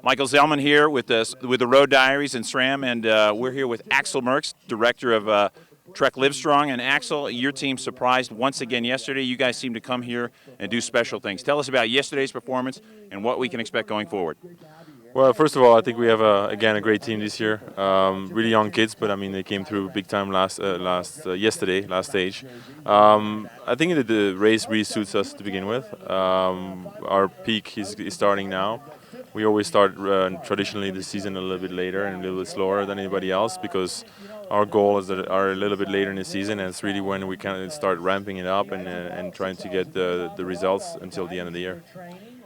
Michael Zellman here with the Road Diaries and SRAM, and we're here with Axel Merckx, director of Trek Livestrong. And Axel, your team surprised once again yesterday. You guys seem to come here and do special things. Tell us about yesterday's performance and what we can expect going forward. Well, first of all, I think we have again a great team this year. Really young kids, but I mean they came through big time last stage. I think that the race really suits us to begin with. Our peak is starting now. We always start traditionally the season a little bit later and a little bit slower than anybody else because our goals are a little bit later in the season, and it's really when we kind of start ramping it up and trying to get the results until the end of the year.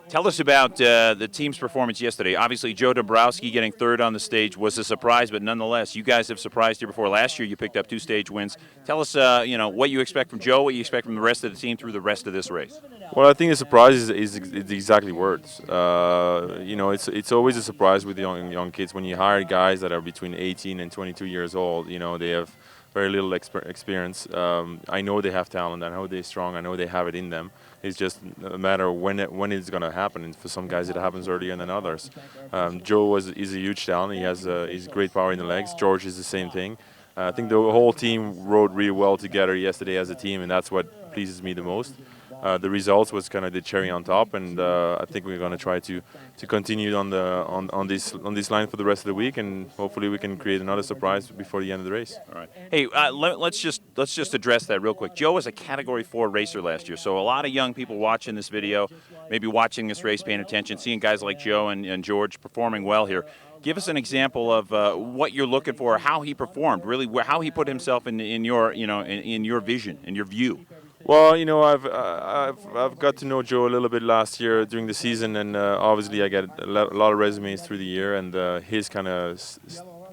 Tell us about the team's performance yesterday. Obviously, Joe Dombrowski getting third on the stage was a surprise, but nonetheless, you guys have surprised here before. Last year, you picked up 2 stage wins. Tell us, what you expect from Joe, what you expect from the rest of the team through the rest of this race. Well, I think the surprise is exactly words. It's always a surprise with young kids when you hire guys that are between 18 and 22 years old. They have very little experience. I know they have talent. I know they're strong. I know they have it in them. It's just a matter of when it's going to happen. And for some guys, it happens earlier than others. Joe is a huge talent. He's great power in the legs. George is the same thing. I think the whole team rode really well together yesterday as a team, and that's what pleases me the most. The results was kind of the cherry on top, and I think we're going to try to continue on this line for the rest of the week, and hopefully we can create another surprise before the end of the race. All right. Hey, let's just address that real quick. Joe was a Category 4 racer last year, so a lot of young people watching this video, maybe watching this race, paying attention, seeing guys like Joe and George performing well here. Give us an example of what you're looking for, how he performed, really, how he put himself in your in your vision, in your view. Well, I've got to know Joe a little bit last year during the season, and obviously I get a lot of resumes through the year, and his kind of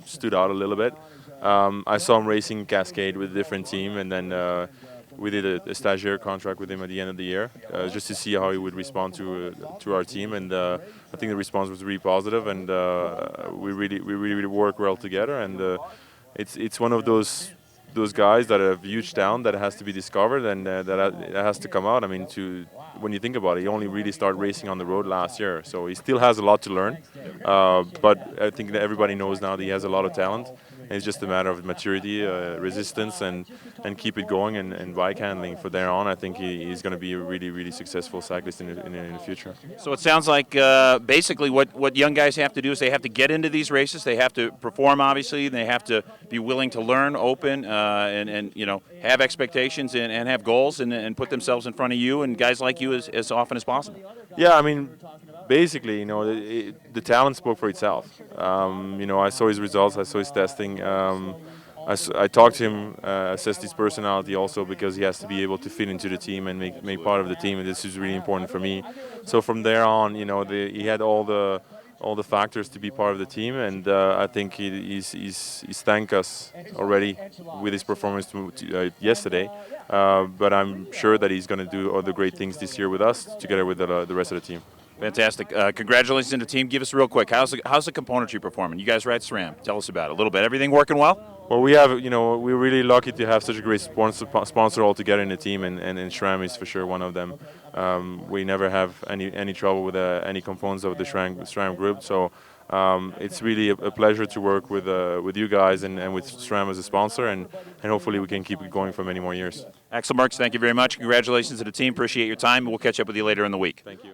stood out a little bit. I saw him racing Cascade with a different team, and then we did a stagiaire contract with him at the end of the year, just to see how he would respond to our team, and I think the response was really positive, and we really work well together, and it's one of those guys that have huge talent that has to be discovered and that has to come out. I mean, when you think about it, he only really started racing on the road last year, so he still has a lot to learn. But I think that everybody knows now that he has a lot of talent. And it's just a matter of maturity, resistance, and keep it going and bike handling. From there on, I think he's going to be a really successful cyclist in the future. So it sounds like basically what young guys have to do is they have to get into these races. They have to perform, obviously. They have to be willing to learn, open, and have expectations and have goals and put themselves in front of you and guys like you as often as possible. Yeah, I mean, basically, the talent spoke for itself. I saw his results, I saw his testing. I talked to him, assessed his personality also, because he has to be able to fit into the team and make part of the team, and this is really important for me. So from there on, he had all the factors to be part of the team, and I think he's thanked us already with his performance yesterday. But I'm sure that he's going to do other great things this year with us, together with the rest of the team. Fantastic. Congratulations to the team. Give us real quick, how's the componentry performing? You guys are at SRAM. Tell us about it a little bit. Everything working well? Well, we're really lucky to have such a great sponsor all together in the team, and SRAM is for sure one of them. We never have any trouble with any components of the SRAM group, so it's really a pleasure to work with you guys and with SRAM as a sponsor, and hopefully we can keep it going for many more years. Axel Merckx, thank you very much. Congratulations to the team. Appreciate your time. We'll catch up with you later in the week. Thank you.